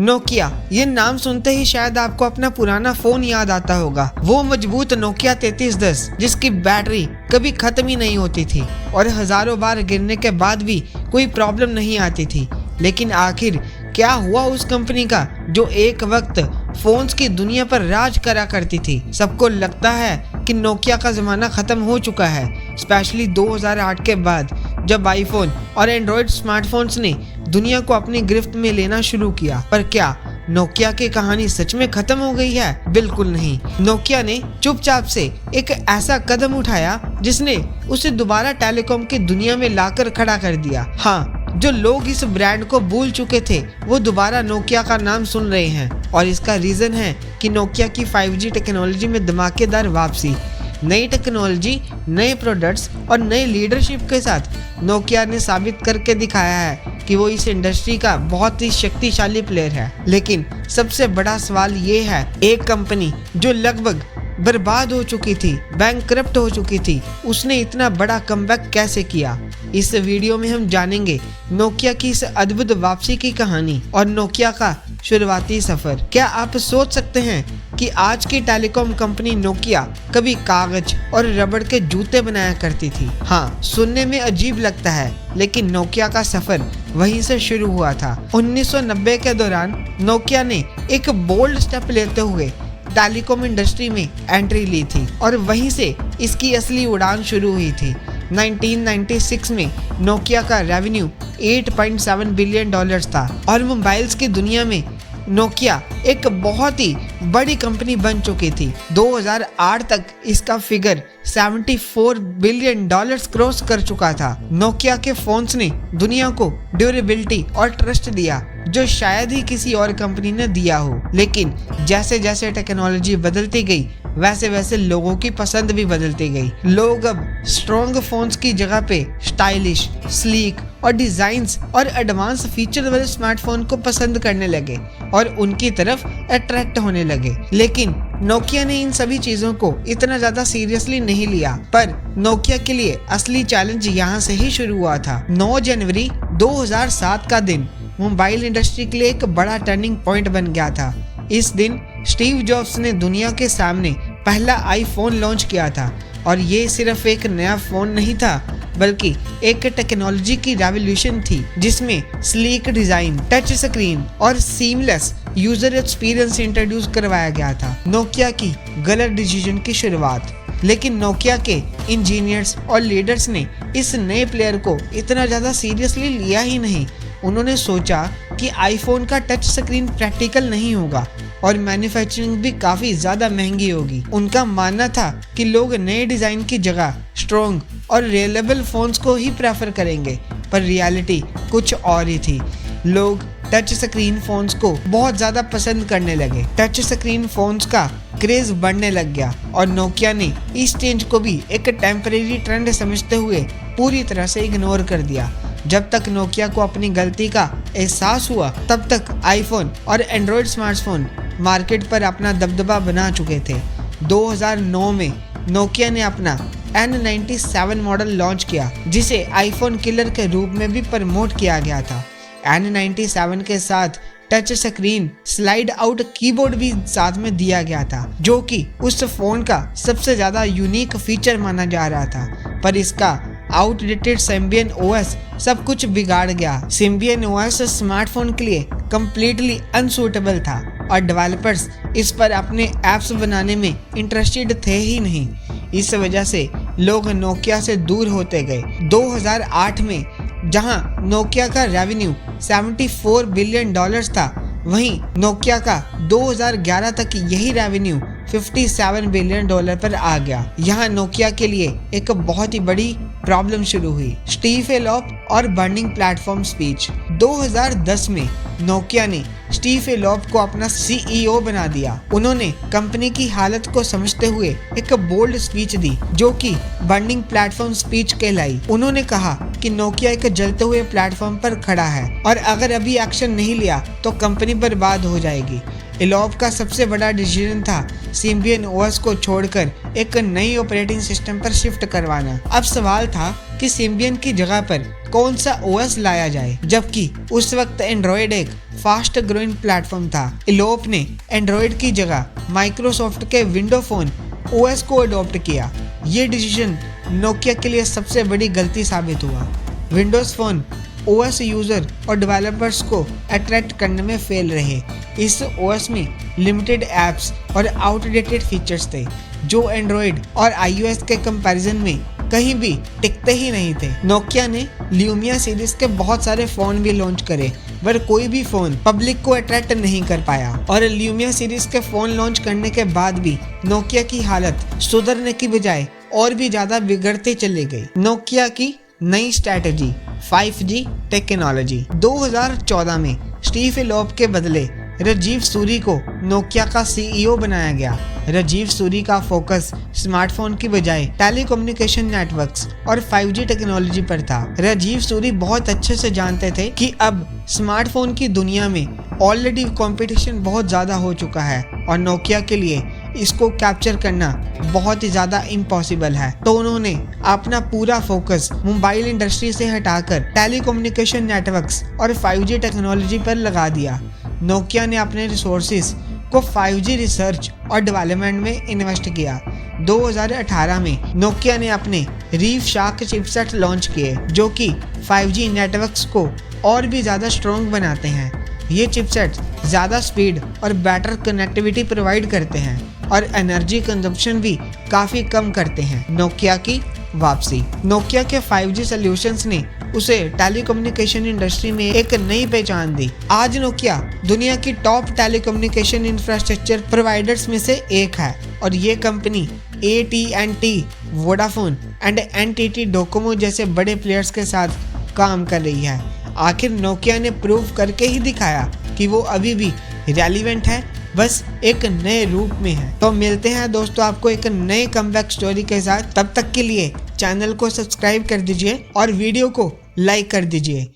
Nokia, ये नाम सुनते ही शायद आपको अपना पुराना फोन याद आता होगा। वो मजबूत नोकिया 3310 जिसकी बैटरी कभी खत्म ही नहीं होती थी और हजारों बार गिरने के बाद भी कोई प्रॉब्लम नहीं आती थी। लेकिन आखिर क्या हुआ उस कंपनी का जो एक वक्त फोन्स की दुनिया पर राज करा करती थी। सबको लगता है कि नोकिया का ज़माना ख़त्म हो चुका है, स्पेशली 2008 के बाद जब आईफोन और एंड्रॉयड स्मार्टफोन्स ने दुनिया को अपनी गिरफ्त में लेना शुरू किया। पर क्या नोकिया की कहानी सच में खत्म हो गई है? बिल्कुल नहीं। नोकिया ने चुपचाप से एक ऐसा कदम उठाया जिसने उसे दोबारा टेलीकॉम की दुनिया में लाकर खड़ा कर दिया। हाँ, जो लोग इस ब्रांड को भूल चुके थे वो दोबारा नोकिया का नाम सुन रहे हैं और इसका रीजन है कि नोकिया की 5G टेक्नोलॉजी में धमाकेदार वापसी। नई टेक्नोलॉजी, नए प्रोडक्ट्स और नए लीडरशिप के साथ नोकिया ने साबित करके दिखाया है कि वो इस इंडस्ट्री का बहुत ही शक्तिशाली प्लेयर है। लेकिन सबसे बड़ा सवाल ये है, एक कंपनी जो लगभग बर्बाद हो चुकी थी, बैंकक्रप्ट हो चुकी थी, उसने इतना बड़ा कमबैक कैसे किया? इस वीडियो में हम जानेंगे नोकिया की इस अद्भुत वापसी की कहानी और नोकिया का शुरुआती सफर। क्या आप सोच सकते हैं कि आज की टेलीकॉम कंपनी नोकिया कभी कागज और रबड़ के जूते बनाया करती थी? हाँ, सुनने में अजीब लगता है, लेकिन नोकिया का सफर वहीं से शुरू हुआ था। 1990 के दौरान नोकिया ने एक बोल्ड स्टेप लेते हुए टेलीकॉम इंडस्ट्री में एंट्री ली थी और वहीं से इसकी असली उड़ान शुरू हुई थी। 1996 में नोकिया का रेवेन्यू $8.7 बिलियन था और मोबाइल्स की दुनिया में नोकिया एक बहुत ही बड़ी कंपनी बन चुकी थी। 2008 तक इसका फिगर $74 बिलियन क्रॉस कर चुका था। नोकिया के फोन्स ने दुनिया को ड्यूरेबिलिटी और ट्रस्ट दिया जो शायद ही किसी और कंपनी ने दिया हो। लेकिन जैसे जैसे टेक्नोलॉजी बदलती गई वैसे वैसे लोगों की पसंद भी बदलती गई। लोग अब स्ट्रॉन्ग फोन्स की जगह पे स्टाइलिश, स्लीक और डिजाइन्स और एडवांस फीचर वाले स्मार्टफोन को पसंद करने लगे और उनकी तरफ अट्रैक्ट होने लगे। लेकिन नोकिया ने इन सभी चीजों को इतना ज्यादा सीरियसली नहीं लिया। पर नोकिया के लिए असली चैलेंज यहाँ से ही शुरू हुआ था। 9 जनवरी 2007 का दिन मोबाइल इंडस्ट्री के लिए एक बड़ा टर्निंग पॉइंट बन गया था। इस दिन स्टीव जॉब्स ने दुनिया के सामने पहला आईफोन लॉन्च किया था और ये सिर्फ एक नया फोन नहीं था बल्कि एक टेक्नोलॉजी की रेवोल्यूशन थी जिसमें स्लीक डिजाइन, टच स्क्रीन और सीमलेस यूजर एक्सपीरियंस इंट्रोड्यूस करवाया गया था। नोकिया की गलत डिसीजन की शुरुआत। लेकिन नोकिया के इंजीनियर्स और लीडर्स ने इस नए प्लेयर को इतना ज्यादा सीरियसली लिया ही नहीं। उन्होंने सोचा कि आईफोन का टच स्क्रीन प्रैक्टिकल नहीं होगा और मैन्युफैक्चरिंग भी काफी ज्यादा महंगी होगी। उनका मानना था कि लोग नए डिजाइन की जगह स्ट्रॉन्ग और रिलायबल फोन्स को ही प्रेफर करेंगे, पर रियलिटी कुछ और ही थी। लोग टच स्क्रीन फोन्स को बहुत ज्यादा पसंद करने लगे। टच स्क्रीन फोन्स का क्रेज बढ़ने लग गया और नोकिया ने इस चेंज को भी एक टेम्परेरी ट्रेंड समझते हुए पूरी तरह से इग्नोर कर दिया। जब तक नोकिया को अपनी गलती का एहसास हुआ तब तक आईफोन और एंड्रॉयड स्मार्टफोन मार्केट पर अपना दबदबा बना चुके थे। 2009 में नोकिया ने अपना N97 मॉडल लॉन्च किया जिसे आईफोन किलर के रूप में भी प्रमोट किया गया था। N97 के साथ touch screen slide out keyboard भी साथ में दिया गया था जो कि उस फोन का सबसे ज्यादा यूनिक फीचर माना जा रहा था। पर इसका आउटडेटेड सिम्बियन ओएस सब कुछ बिगाड़ गया। सिम्बियन ओएस स्मार्टफोन के लिए कम्प्लीटली अनसूटेबल था और डेवलपर्स इस पर अपने ऐप्स बनाने में इंटरेस्टेड थे ही नहीं। इस वजह से लोग नोकिया से दूर होते गए। 2008 में जहां नोकिया का रेवेन्यू $74 बिलियन था, वहीं नोकिया का 2011 तक यही रेवेन्यू $57 बिलियन पर आ गया। यहाँ नोकिया के लिए एक बहुत ही बड़ी प्रॉब्लम शुरू हुई, स्टीव एलॉप और बर्निंग प्लेटफॉर्म स्पीच। 2010 में नोकिया ने स्टीव एलॉप को अपना CEO बना दिया। उन्होंने कंपनी की हालत को समझते हुए एक बोल्ड स्पीच दी जो कि बर्निंग प्लेटफॉर्म स्पीच कहलाई। उन्होंने कहा कि नोकिया एक जलते हुए प्लेटफॉर्म पर खड़ा है और अगर अभी एक्शन नहीं लिया तो कंपनी बर्बाद हो जाएगी। एलॉप का सबसे बड़ा डिसीजन था सिम्बियन ओएस को छोड़कर एक नई ऑपरेटिंग सिस्टम पर शिफ्ट करवाना। अब सवाल था कि सिम्बियन की जगह पर कौन सा ओएस लाया जाए, जबकि उस वक्त एंड्रॉयड एक फास्ट ग्रोइंग प्लेटफॉर्म था। इलोप ने एंड्रॉइड की जगह माइक्रोसॉफ्ट के विंडो फोन ओएस को अडॉप्ट किया। ये डिसीजन नोकिया के लिए सबसे बड़ी गलती साबित हुआ। विंडोज फोन ओएस यूजर और डेवलपर्स को अट्रैक्ट करने में फेल रहे। इस ओएस में लिमिटेड ऐप्स और आउटडेटेड फीचर्स थे जो एंड्रॉइड और आईओएस के कंपैरिजन में कहीं भी टिकते ही नहीं थे। नोकिया ने ल्यूमिया सीरीज के बहुत सारे फोन भी लॉन्च करे, पर कोई भी फोन पब्लिक को अट्रैक्ट नहीं कर पाया और ल्यूमिया सीरीज के फोन लॉन्च करने के बाद भी नोकिया की हालत सुधरने की बजाय और भी ज्यादा बिगड़ते चली गई। नोकिया की नई स्ट्रैटेजी 5G टेक्नोलॉजी। 2014 में स्टीव इलोप के बदले राजीव सूरी को नोकिया का सीईओ बनाया गया। राजीव सूरी का फोकस स्मार्टफोन की बजाय टेलीकम्युनिकेशन नेटवर्क्स और 5G टेक्नोलॉजी पर था। राजीव सूरी बहुत अच्छे से जानते थे कि अब स्मार्टफोन की दुनिया में ऑलरेडी कंपटीशन बहुत ज़्यादा हो चुका है और नोकिया के लिए इसको कैप्चर करना बहुत ही ज़्यादा इम्पॉसिबल है। तो उन्होंने अपना पूरा फोकस मोबाइल इंडस्ट्री से हटाकर टेलीकम्युनिकेशन नेटवर्क्स और 5G टेक्नोलॉजी पर लगा दिया। नोकिया ने अपने रिसोर्सेज को 5G रिसर्च और डेवलपमेंट में इन्वेस्ट किया। 2018 में नोकिया ने अपने रीफ शार्क चिपसेट लॉन्च किए जो कि 5G नेटवर्क्स को और भी ज़्यादा स्ट्रॉन्ग बनाते हैं। ये चिपसेट ज़्यादा स्पीड और बेटर कनेक्टिविटी प्रोवाइड करते हैं और एनर्जी कंजप्शन भी काफ़ी कम करते हैं। नोकिया की वापसी। नोकिया के 5G सॉल्यूशंस ने उसे टेलीकम्युनिकेशन इंडस्ट्री में एक नई पहचान दी। आज नोकिया दुनिया की टॉप टेलीकम्युनिकेशन इंफ्रास्ट्रक्चर प्रोवाइडर्स में से एक है और ये company AT&T, Vodafone and NTT Docomo जैसे बड़े प्लेयर्स के साथ काम कर रही है। आखिर नोकिया ने प्रूव करके ही दिखाया कि वो अभी भी रेलिवेंट है, बस एक नए रूप में है। तो मिलते हैं दोस्तों आपको एक नए कमबैक स्टोरी के साथ। तब तक के लिए चैनल को सब्सक्राइब कर दीजिए और वीडियो को लाइक कर दीजिए।